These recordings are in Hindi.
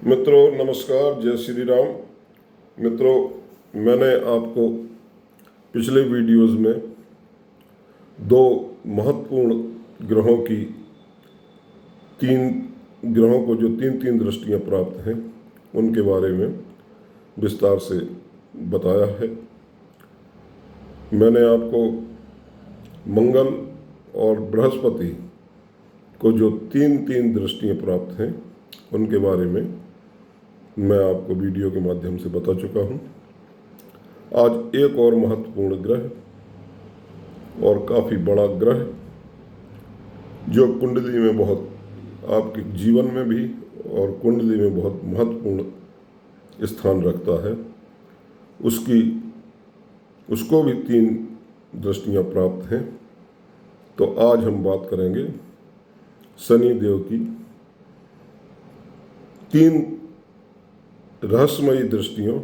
मित्रों नमस्कार, जय श्री राम। मित्रों, मैंने आपको पिछले वीडियोस में दो महत्वपूर्ण ग्रहों की तीन ग्रहों को जो तीन तीन दृष्टियां प्राप्त हैं उनके बारे में विस्तार से बताया है। मैंने आपको मंगल और बृहस्पति को जो तीन तीन दृष्टियां प्राप्त हैं उनके बारे में मैं आपको वीडियो के माध्यम से बता चुका हूं। आज एक और महत्वपूर्ण ग्रह और काफ़ी बड़ा ग्रह जो कुंडली में बहुत आपके जीवन में भी और कुंडली में बहुत महत्वपूर्ण स्थान रखता है, उसको भी तीन दृष्टियां प्राप्त हैं। तो आज हम बात करेंगे शनि देव की तीन रहस्यमयी दृष्टियों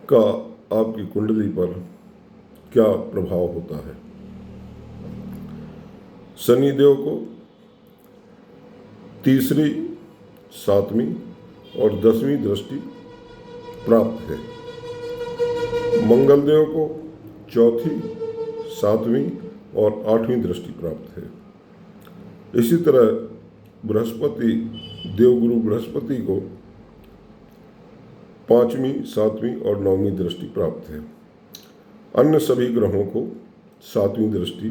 का आपकी कुंडली पर क्या प्रभाव होता है। शनि देव को तीसरी, सातवीं और 10वीं दृष्टि प्राप्त है। मंगल देव को चौथी, सातवीं और 8वीं दृष्टि प्राप्त है। इसी तरह बृहस्पति, देवगुरु बृहस्पति को 5वीं, 7वीं और 9वीं दृष्टि प्राप्त है। अन्य सभी ग्रहों को 7वीं दृष्टि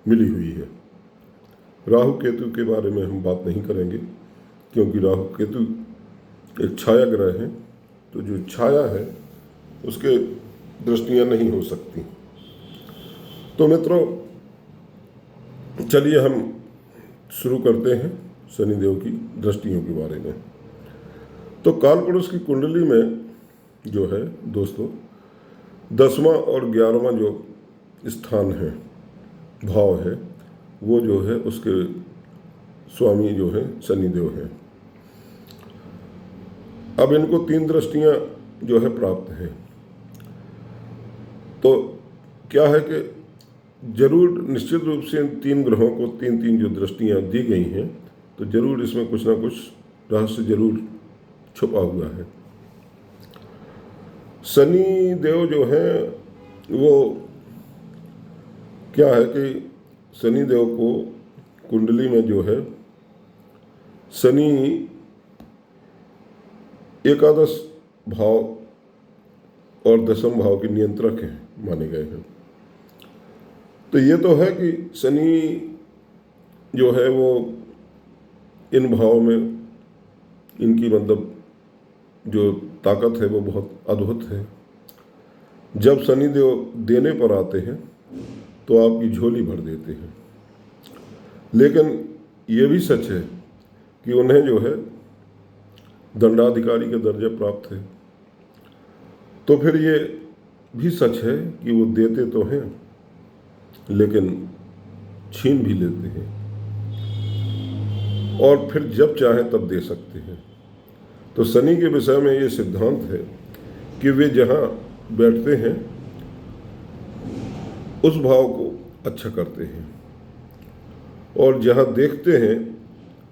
मिली हुई है। राहु केतु के बारे में हम बात नहीं करेंगे क्योंकि राहु केतु एक छाया ग्रह है, तो जो छाया है उसके दृष्टियां नहीं हो सकती। तो मित्रों, चलिए हम शुरू करते हैं शनिदेव की दृष्टियों के बारे में। तो कालपुरुष की कुंडली में जो है दोस्तों, 10वां और 11वां जो स्थान है, भाव है, वो जो है उसके स्वामी जो है शनिदेव हैं। अब इनको तीन दृष्टियां जो है प्राप्त हैं। तो क्या है कि जरूर निश्चित रूप से इन तीन ग्रहों को तीन तीन जो दृष्टियां दी गई हैं, तो जरूर इसमें कुछ ना कुछ रहस्य जरूर छुपा हुआ है। शनि देव जो है वो क्या है कि शनि देव को कुंडली में जो है शनि एकादश भाव और 10वें भाव के नियंत्रक हैं, माने गए हैं। तो ये तो है कि शनि जो है वो इन भाव में इनकी मतलब जो ताकत है वो बहुत अद्भुत है। जब शनि देव देने पर आते हैं तो आपकी झोली भर देते हैं, लेकिन ये भी सच है कि उन्हें जो है दंडाधिकारी का दर्जा प्राप्त है। तो फिर ये भी सच है कि वो देते तो हैं लेकिन छीन भी लेते हैं, और फिर जब चाहे तब दे सकते हैं। तो शनि के विषय में ये सिद्धांत है कि वे जहाँ बैठते हैं उस भाव को अच्छा करते हैं, और जहाँ देखते हैं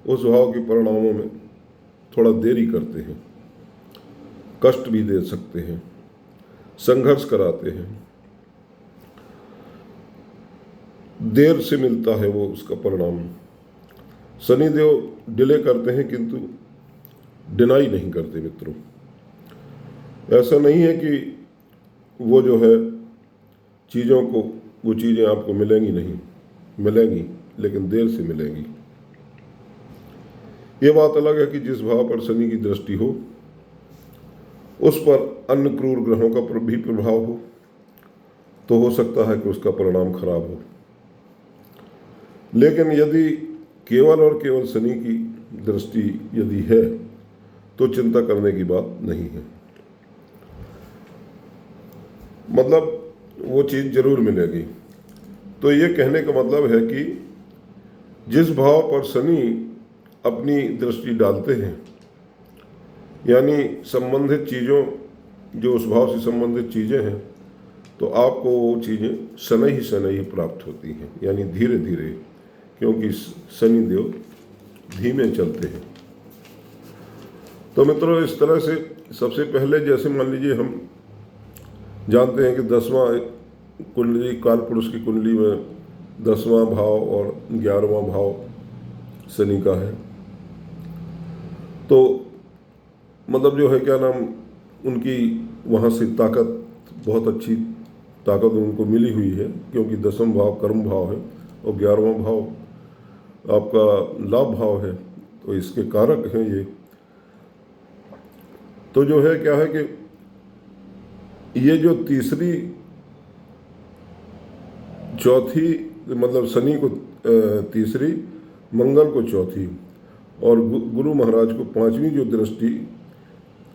उस भाव के परिणामों में थोड़ा देरी करते हैं, कष्ट भी दे सकते हैं, संघर्ष कराते हैं, देर से मिलता है वो उसका परिणाम। शनिदेव डिले करते हैं किंतु डिनाई नहीं करते। मित्रों, ऐसा नहीं है कि वो जो है चीज़ों को, वो चीज़ें आपको मिलेंगी नहीं, मिलेंगी लेकिन देर से मिलेंगी। ये बात अलग है कि जिस भाव पर शनि की दृष्टि हो उस पर अन्य क्रूर ग्रहों का भी प्रभाव हो, तो हो सकता है कि उसका परिणाम खराब हो। लेकिन यदि केवल और केवल शनि की दृष्टि यदि है तो चिंता करने की बात नहीं है। मतलब वो चीज़ जरूर मिलेगी। तो ये कहने का मतलब है कि जिस भाव पर शनि अपनी दृष्टि डालते हैं, यानी संबंधित चीज़ों, जो उस भाव से संबंधित चीज़ें हैं, तो आपको वो चीज़ें शनै ही प्राप्त होती हैं, यानी धीरे धीरे, क्योंकि शनि देव धीमे चलते हैं। तो मित्रों, इस तरह से सबसे पहले जैसे मान लीजिए हम जानते हैं कि 10वां कुंडली, काल पुरुष की कुंडली में 10वां भाव और 11वां भाव शनि का है। तो मतलब जो है क्या नाम, उनकी वहाँ से ताकत, बहुत अच्छी ताकत उनको मिली हुई है, क्योंकि 10वां भाव कर्म भाव है और 11वां भाव आपका लाभ भाव है, तो इसके कारक हैं ये। तो जो है क्या है कि ये जो तीसरी चौथी, मतलब शनि को तीसरी, मंगल को चौथी और गुरु महाराज को 5वीं जो दृष्टि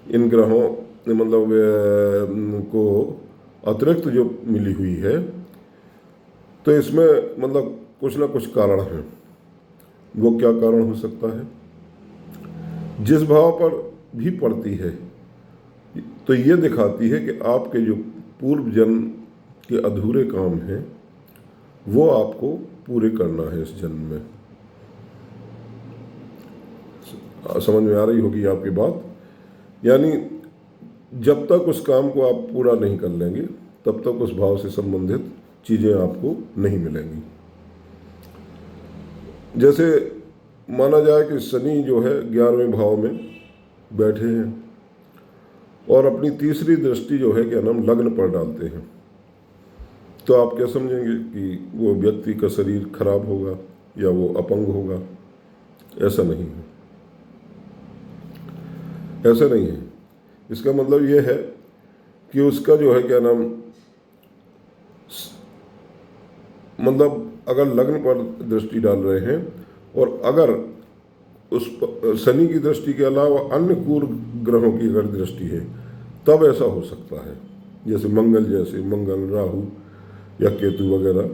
इन ग्रहों मतलब को अतिरिक्त जो मिली हुई है, तो इसमें मतलब कुछ ना कुछ कारण है। वो क्या कारण हो सकता है? जिस भाव पर भी पड़ती है तो ये दिखाती है कि आपके जो पूर्व जन्म के अधूरे काम हैं वो आपको पूरे करना है इस जन्म में। समझ में आ रही होगी आपकी बात? यानी जब तक उस काम को आप पूरा नहीं कर लेंगे तब तक उस भाव से संबंधित चीज़ें आपको नहीं मिलेंगी। जैसे माना जाए कि शनि जो है 11वें भाव में बैठे हैं और अपनी तीसरी दृष्टि जो है क्या नाम लग्न पर डालते हैं, तो आप क्या समझेंगे कि वो व्यक्ति का शरीर खराब होगा या वो अपंग होगा? ऐसा नहीं है, ऐसा नहीं है। इसका मतलब ये है कि उसका जो है क्या नाम, मतलब अगर लग्न पर दृष्टि डाल रहे हैं और अगर उस शनि की दृष्टि के अलावा अन्य क्रूर ग्रहों की अगर दृष्टि है तब ऐसा हो सकता है। जैसे मंगल, राहु या केतु वगैरह,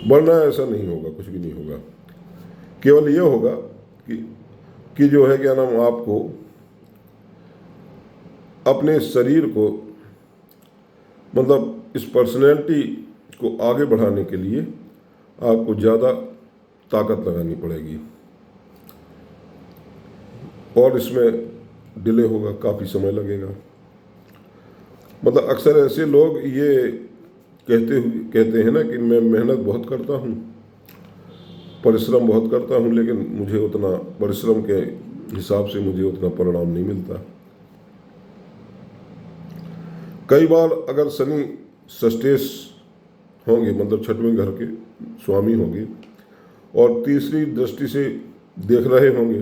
वरना ऐसा नहीं होगा, कुछ भी नहीं होगा। केवल ये होगा कि जो है क्या नाम, आपको अपने शरीर को, मतलब इस पर्सनैलिटी को आगे बढ़ाने के लिए आपको ज़्यादा ताकत लगानी पड़ेगी और इसमें डिले होगा, काफ़ी समय लगेगा। मतलब अक्सर ऐसे लोग ये कहते हैं ना कि मैं मेहनत बहुत करता हूँ, परिश्रम बहुत करता हूँ, लेकिन मुझे उतना परिश्रम के हिसाब से मुझे उतना परिणाम नहीं मिलता। कई बार अगर शनि षष्ठेश होंगे, मतलब 6वें घर के स्वामी होंगे और तीसरी दृष्टि से देख रहे होंगे,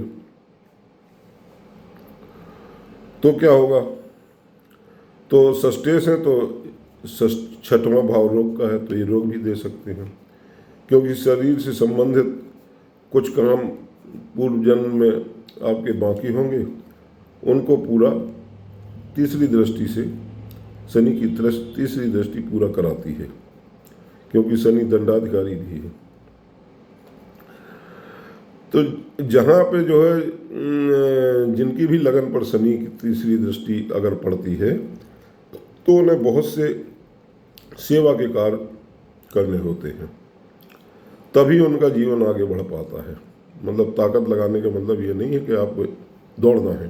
तो क्या होगा? तो षष्ठेश है तो 6वां भाव रोग का है, तो ये रोग भी दे सकते हैं, क्योंकि शरीर से संबंधित कुछ काम पूर्व जन्म में आपके बाकी होंगे, उनको पूरा तीसरी दृष्टि से, शनि की तीसरी दृष्टि पूरा कराती है, क्योंकि शनि दंडाधिकारी भी है। तो जहाँ पे जो है जिनकी भी लगन पर शनि की तीसरी दृष्टि अगर पड़ती है तो उन्हें बहुत से सेवा के कार्य करने होते हैं, तभी उनका जीवन आगे बढ़ पाता है। मतलब ताकत लगाने का मतलब ये नहीं है कि आपको दौड़ना है,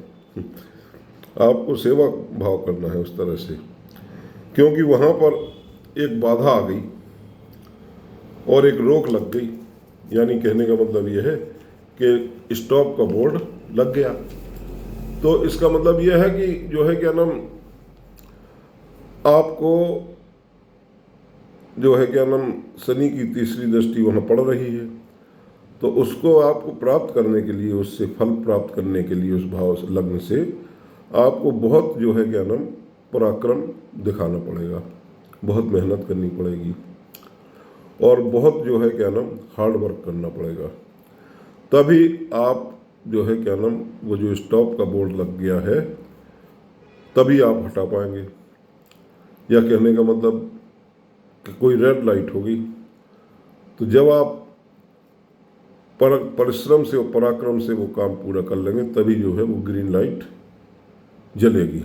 आपको सेवा भाव करना है उस तरह से, क्योंकि वहाँ पर एक बाधा आ गई और एक रोक लग गई। यानी कहने का मतलब ये है कि स्टॉप का बोर्ड लग गया। तो इसका मतलब यह है कि जो है क्या नाम, आपको जो है क्या नाम शनि की तीसरी दृष्टि वहाँ पड़ रही है, तो उसको आपको प्राप्त करने के लिए, उससे फल प्राप्त करने के लिए, उस भाव से, लग्न से आपको बहुत जो है क्या नाम पराक्रम दिखाना पड़ेगा, बहुत मेहनत करनी पड़ेगी और बहुत जो है क्या नाम हार्ड वर्क करना पड़ेगा। तभी आप जो है क्या नाम, वो जो स्टॉप का बोर्ड लग गया है तभी आप हटा पाएंगे। या कहने का मतलब कि कोई रेड लाइट होगी, तो जब आप परिश्रम से और पराक्रम से वो काम पूरा कर लेंगे तभी जो है वो ग्रीन लाइट जलेगी।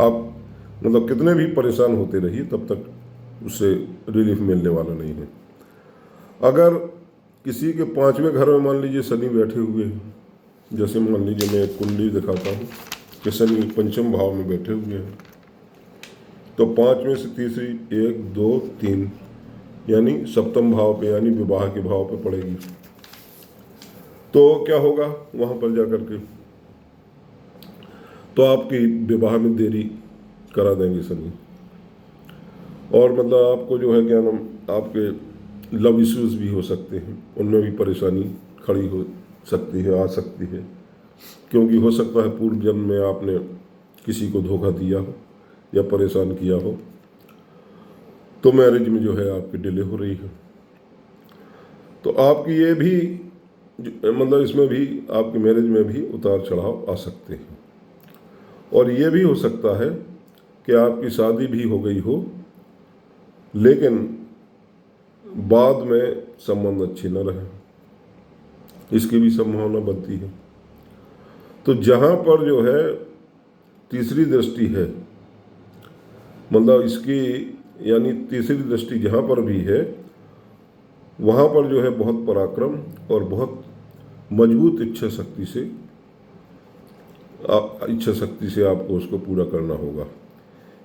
आप मतलब कितने भी परेशान होते रहिए तब तक उससे रिलीफ मिलने वाला नहीं है। अगर किसी के 5वें घर में मान लीजिए शनि बैठे हुए हैं जैसे मान लीजिए मैं एक कुंडली दिखाता हूँ कि शनि पंचम भाव में बैठे हुए हैं, तो 5 में से तीसरी 1 2 3 यानी सप्तम भाव पे यानी विवाह के भाव पे पड़ेगी। तो क्या होगा वहाँ पर जाकर के, तो आपकी विवाह में देरी करा देंगे शनि, और मतलब आपको जो है क्या नाम, आपके लव इश्यूज भी हो सकते हैं, उनमें भी परेशानी खड़ी हो सकती है, आ सकती है, क्योंकि हो सकता है पूर्व जन्म में आपने किसी को धोखा दिया हो या परेशान किया हो, तो मैरिज में जो है आपकी डिले हो रही है। तो आपकी ये भी मतलब इसमें भी आपकी मैरिज में भी उतार चढ़ाव आ सकते हैं, और ये भी हो सकता है कि आपकी शादी भी हो गई हो लेकिन बाद में संबंध अच्छे न रहे, इसकी भी संभावना बनती है। तो जहाँ पर जो है तीसरी दृष्टि है, मतलब इसकी यानी तीसरी दृष्टि जहाँ पर भी है वहाँ पर जो है बहुत पराक्रम और बहुत मजबूत इच्छा शक्ति से आपको उसको पूरा करना होगा,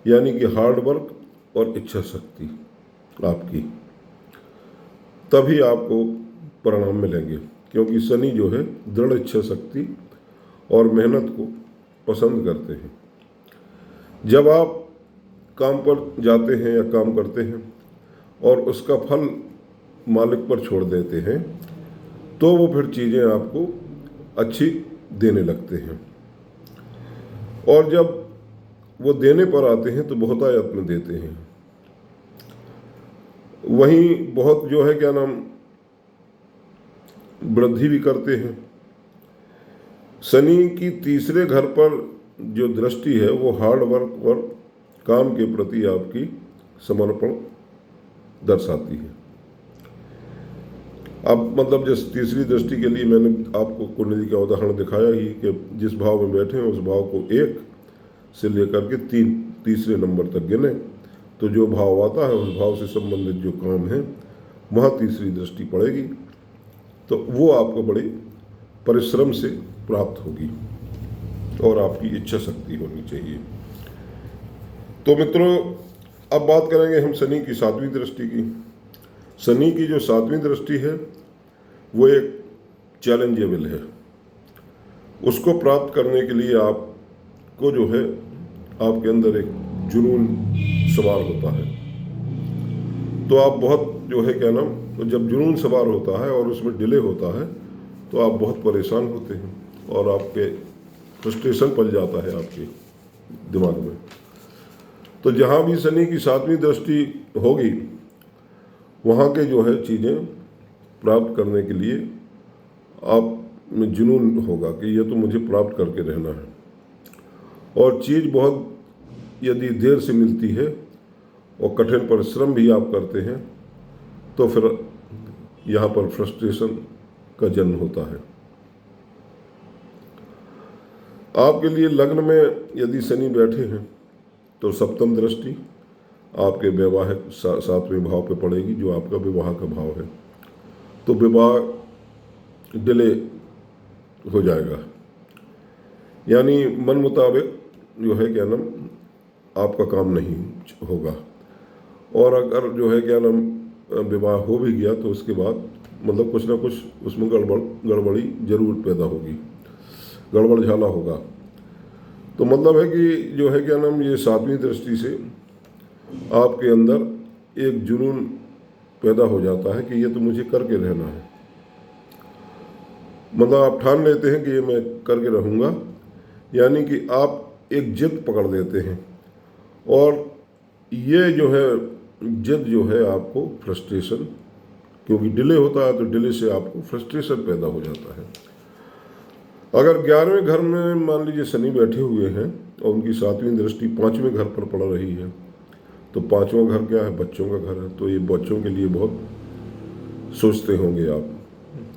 यानी कि हार्ड वर्क और इच्छा शक्ति आपकी, तभी आपको परिणाम मिलेंगे। क्योंकि शनि जो है दृढ़ इच्छा शक्ति और मेहनत को पसंद करते हैं। जब आप काम पर जाते हैं या काम करते हैं और उसका फल मालिक पर छोड़ देते हैं, तो वो फिर चीज़ें आपको अच्छी देने लगते हैं, और जब वो देने पर आते हैं तो बहुतायत में देते हैं। वहीं बहुत जो है क्या नाम वृद्धि भी करते हैं। शनि की तीसरे घर पर जो दृष्टि है वो हार्ड वर्क और काम के प्रति आपकी समर्पण दर्शाती है। अब मतलब जिस तीसरी दृष्टि के लिए मैंने आपको कुंडली का उदाहरण दिखाया ही कि जिस भाव में बैठे हैं उस भाव को 1 से लेकर के 3 नंबर तक गिने, तो जो भाव आता है उस भाव से संबंधित जो काम है वहाँ तीसरी दृष्टि पड़ेगी, तो वो आपको बड़े परिश्रम से प्राप्त होगी और आपकी इच्छा शक्ति होनी चाहिए। तो मित्रों, अब बात करेंगे हम शनि की 7वीं दृष्टि की। शनि की जो 7वीं दृष्टि है वो एक चैलेंजेबल है। उसको प्राप्त करने के लिए आपको जो है आपके अंदर एक जुनून सवार होता है। तो आप बहुत जो है क्या नाम, तो जब जुनून सवार होता है और उसमें डिले होता है तो आप बहुत परेशान होते हैं और आपके फ्रस्ट्रेशन पल जाता है आपके दिमाग में। तो जहाँ भी शनि की 7वीं दृष्टि होगी वहाँ के जो है चीज़ें प्राप्त करने के लिए आप में जुनून होगा कि ये तो मुझे प्राप्त करके रहना है, और चीज़ बहुत यदि देर से मिलती है और कठिन परिश्रम भी आप करते हैं तो फिर यहाँ पर फ्रस्ट्रेशन का जन्म होता है। आपके लिए लग्न में यदि शनि बैठे हैं तो सप्तम दृष्टि आपके वैवाहिक 7वें भाव पे पड़ेगी, जो आपका विवाह का भाव है। तो विवाह डिले हो जाएगा, यानी मन मुताबिक जो है क्या नाम आपका काम नहीं होगा, और अगर जो है क्या नाम विवाह हो भी गया तो उसके बाद मतलब कुछ ना कुछ उसमें गड़बड़ी जरूर पैदा होगी, गड़बड़ झाला होगा। तो मतलब है कि जो है क्या नाम ये 7वीं दृष्टि से आपके अंदर एक जुनून पैदा हो जाता है कि ये तो मुझे करके रहना है। मतलब आप ठान लेते हैं कि ये मैं करके रहूँगा, यानी कि आप एक जिद पकड़ लेते हैं, और ये जो है जिद जो है आपको फ्रस्ट्रेशन, क्योंकि डिले होता है तो डिले से आपको फ्रस्ट्रेशन पैदा हो जाता है। अगर 11वें घर में मान लीजिए शनि बैठे हुए हैं और उनकी 7वीं दृष्टि 5वें घर पर पड़ रही है, तो 5वां घर क्या है, बच्चों का घर है। तो ये बच्चों के लिए बहुत सोचते होंगे आप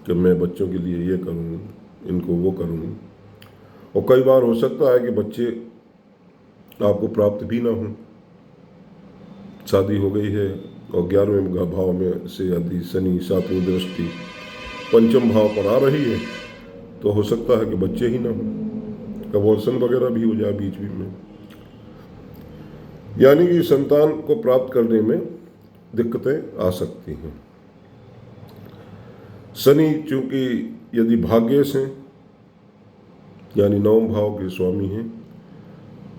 कि मैं बच्चों के लिए ये करूँ, इनको वो करूँ, और कई बार हो सकता है कि बच्चे आपको प्राप्त भी ना हों, शादी हो गई है और 11वें भाव में से यदि शनि 7वीं दृष्टि पंचम भाव पर आ रही है तो हो सकता है कि बच्चे ही ना हो, अबॉर्शन वगैरह भी हो जाए बीच बीच में, यानी कि संतान को प्राप्त करने में दिक्कतें आ सकती हैं। शनि चूंकि यदि भाग्येश हैं यानी नवम भाव के स्वामी हैं,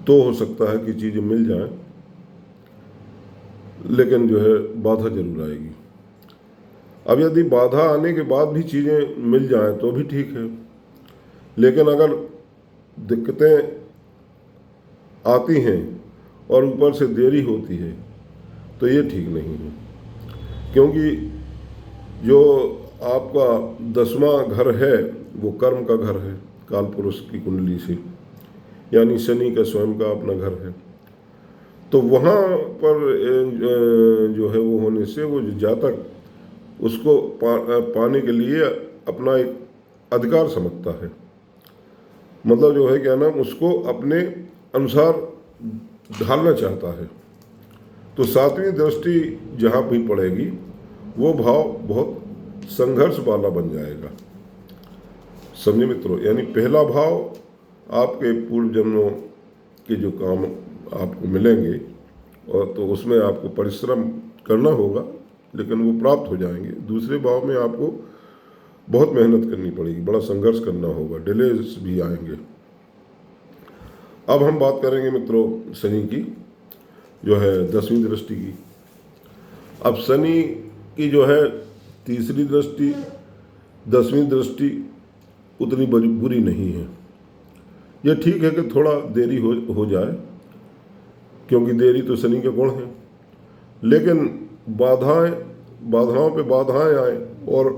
तो हो सकता है कि चीज़ें मिल जाएं, लेकिन जो है बाधा जरूर आएगी। अब यदि बाधा आने के बाद भी चीज़ें मिल जाएं तो भी ठीक है, लेकिन अगर दिक्कतें आती हैं और ऊपर से देरी होती है तो ये ठीक नहीं है, क्योंकि जो आपका 10वां घर है वो कर्म का घर है काल पुरुष की कुंडली से, यानी शनि का स्वयं का अपना घर है। तो वहाँ पर जो है वो होने से वो जो जातक उसको पाने के लिए अपना एक अधिकार समझता है, मतलब जो है क्या नाम, उसको अपने अनुसार ढालना चाहता है। तो 7वीं दृष्टि जहाँ भी पड़ेगी वो भाव बहुत संघर्ष वाला बन जाएगा, समझे मित्रों। यानी पहला भाव आपके पूर्व जन्मों के जो काम आपको मिलेंगे और तो उसमें आपको परिश्रम करना होगा, लेकिन वो प्राप्त हो जाएंगे। दूसरे भाव में आपको बहुत मेहनत करनी पड़ेगी, बड़ा संघर्ष करना होगा, डिलेज भी आएंगे। अब हम बात करेंगे मित्रों शनि की, जो है 10वीं दृष्टि की। अब शनि की जो है तीसरी दृष्टि, 10वीं दृष्टि उतनी बुरी नहीं है। ये ठीक है कि थोड़ा देरी हो जाए, क्योंकि देरी तो शनि के गुण है, लेकिन बाधाओं पे बाधाएं आए और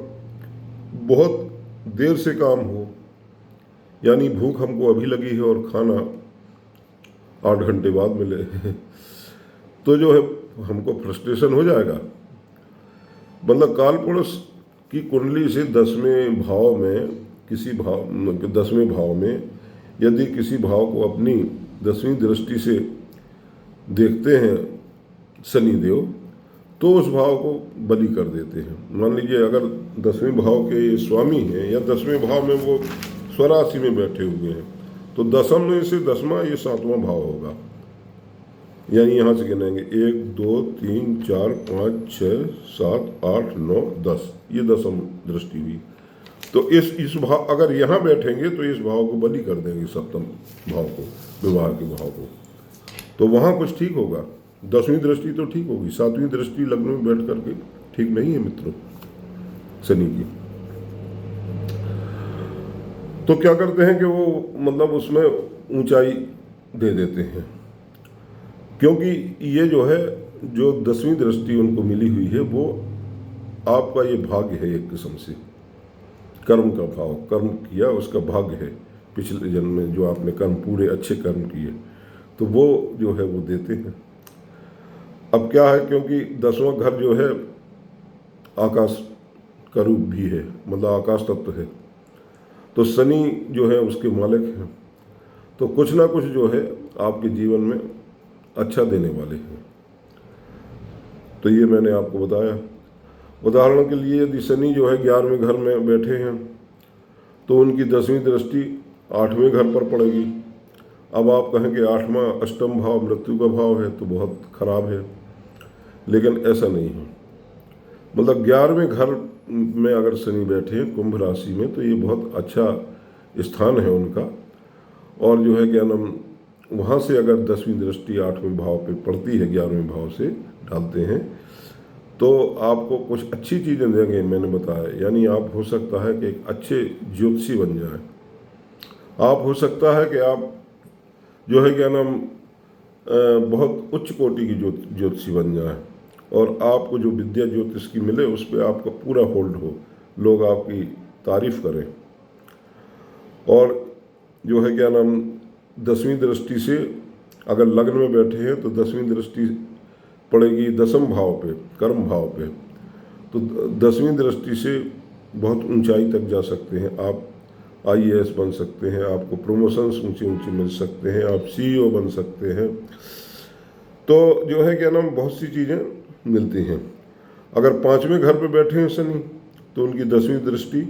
बहुत देर से काम हो, यानी भूख हमको अभी लगी है और खाना 8 घंटे बाद मिले तो जो है हमको फ्रस्ट्रेशन हो जाएगा। मतलब काल पुरुष की कुंडली से 10वें भाव में किसी भाव 10वें भाव में यदि किसी भाव को अपनी 10वीं दृष्टि से देखते हैं शनि देव, तो उस भाव को बलि कर देते हैं। मान लीजिए अगर 10वें भाव के स्वामी हैं या 10वें भाव में वो स्वराशि में बैठे हुए हैं, तो 10m में से 10वां ये 7वां भाव होगा, यानी यहाँ से गिनेंगे 1 2 3 4 5 6 7 8 9 10, ये 10m दृष्टि हुई। तो इस भाव अगर यहाँ बैठेंगे तो इस भाव को बलि कर देंगे, 7म भाव को, विवाह के भाव को, तो वहाँ कुछ ठीक होगा। 10वीं दृष्टि तो ठीक होगी, 7वीं दृष्टि लग्न में बैठ करके ठीक नहीं है मित्रों शनि की। तो क्या करते हैं कि वो मतलब उसमें ऊंचाई दे देते हैं, क्योंकि ये जो है जो 10वीं दृष्टि उनको मिली हुई है वो आपका ये भाग्य है, एक किस्म से कर्म का भाव, कर्म किया उसका भाग्य है, पिछले जन्म में जो आपने कर्म पूरे अच्छे कर्म किए, तो वो जो है वो देते हैं। अब क्या है, क्योंकि 10वां घर जो है आकाश का रूप भी है, मतलब आकाश तत्व है, तो शनि जो है उसके मालिक हैं, तो कुछ ना कुछ जो है आपके जीवन में अच्छा देने वाले हैं। तो ये मैंने आपको बताया। उदाहरण के लिए यदि शनि जो है 11वें घर में बैठे हैं तो उनकी 10वीं दृष्टि 8वें घर पर पड़ेगी। अब आप कहें कि 8वां अष्टम भाव मृत्यु का भाव है तो बहुत खराब है, लेकिन ऐसा नहीं है। मतलब 11वें घर में अगर शनि बैठे हैं कुंभ राशि में, तो ये बहुत अच्छा स्थान है उनका, और जो है क्या नाम, वहाँ से अगर 10वीं दृष्टि 8वें भाव पे पड़ती है, 11वें भाव से डालते हैं, तो आपको कुछ अच्छी चीज़ें देंगे, मैंने बताया। यानी आप हो सकता है कि एक अच्छे ज्योतिषी बन जाए, आप हो सकता है कि आप जो है क्या नाम बहुत उच्च कोटि की ज्योतिषी बन जाए, और आपको जो विद्या ज्योतिष की मिले उस पर आपका पूरा होल्ड हो, लोग आपकी तारीफ करें। और जो है क्या नाम 10वीं दृष्टि से अगर लग्न में बैठे हैं तो 10वीं दृष्टि पड़ेगी 10म भाव पे, कर्म भाव पे, तो 10वीं दृष्टि से बहुत ऊंचाई तक जा सकते हैं आप, IAS बन सकते हैं, आपको प्रमोशंस ऊंचे ऊंचे मिल सकते हैं, आप CEO बन सकते हैं। तो जो है क्या नाम बहुत सी चीज़ें मिलती हैं। अगर 5वें घर पे बैठे हैं शनि तो उनकी 10वीं दृष्टि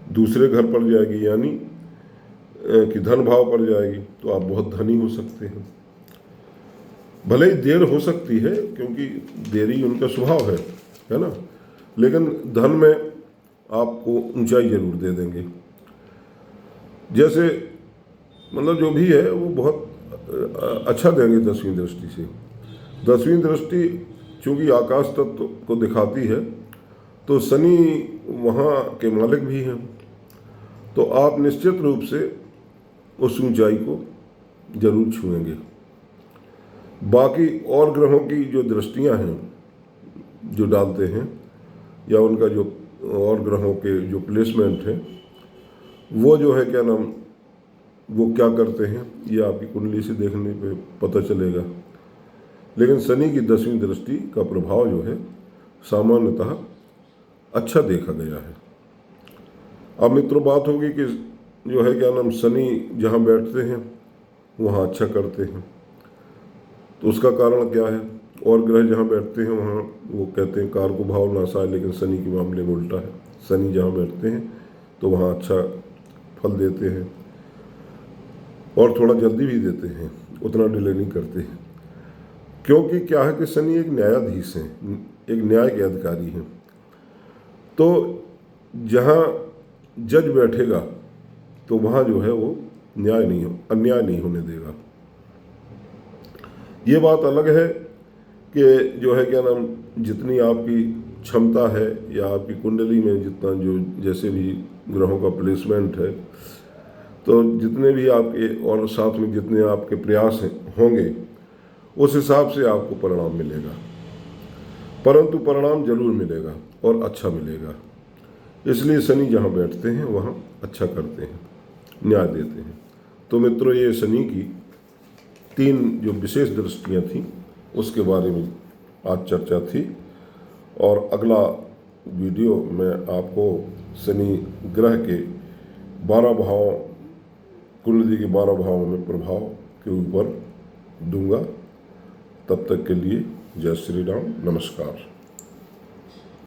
दूसरे घर पड़ जाएगी, यानी कि धन भाव पड़ जाएगी, तो आप बहुत धनी हो सकते हैं। भले ही देर हो सकती है, क्योंकि देरी उनका स्वभाव है ना, लेकिन धन में आपको ऊंचाई जरूर दे देंगे। जैसे मतलब जो भी है वो बहुत अच्छा देंगे 10वीं दृष्टि से। 10वीं दृष्टि चूँकि आकाश तत्व को दिखाती है, तो शनि वहाँ के मालिक भी हैं, तो आप निश्चित रूप से उस ऊंचाई को जरूर छुएंगे। बाकी और ग्रहों की जो दृष्टियां हैं जो डालते हैं, या उनका जो और ग्रहों के जो प्लेसमेंट है, वो जो है क्या नाम, वो क्या करते हैं, ये आपकी कुंडली से देखने पे पता चलेगा। लेकिन शनि की 10वीं दृष्टि का प्रभाव जो है सामान्यतः अच्छा देखा गया है। अब मित्रों, बात होगी कि जो है क्या नाम, शनि जहाँ बैठते हैं वहाँ अच्छा करते हैं, तो उसका कारण क्या है? और ग्रह जहाँ बैठते हैं वहाँ वो कहते हैं कारको भाव नासा है, लेकिन शनि के मामले में उल्टा है। शनि जहाँ बैठते हैं तो वहाँ अच्छा फल देते हैं, और थोड़ा जल्दी भी देते हैं, उतना डिले नहीं करते हैं। क्योंकि क्या है कि शनि एक न्यायाधीश है, एक न्याय के अधिकारी हैं। तो जहाँ जज बैठेगा तो वहाँ जो है वो अन्याय नहीं होने देगा। ये बात अलग है कि जो है क्या नाम, जितनी आपकी क्षमता है या आपकी कुंडली में जितना जो जैसे भी ग्रहों का प्लेसमेंट है, तो जितने भी आपके और साथ में जितने आपके प्रयास होंगे, उस हिसाब से आपको परिणाम मिलेगा। परंतु परिणाम जरूर मिलेगा और अच्छा मिलेगा। इसलिए शनि जहाँ बैठते हैं वहाँ अच्छा करते हैं, न्याय देते हैं। तो मित्रों, ये शनि की 3 जो विशेष दृष्टियाँ थीं उसके बारे में आज चर्चा थी। और अगला वीडियो में आपको शनि ग्रह के 12 भाव, कुंडली के 12 भावों में प्रभाव के ऊपर दूंगा। तब तक के लिए जय श्री राम, नमस्कार।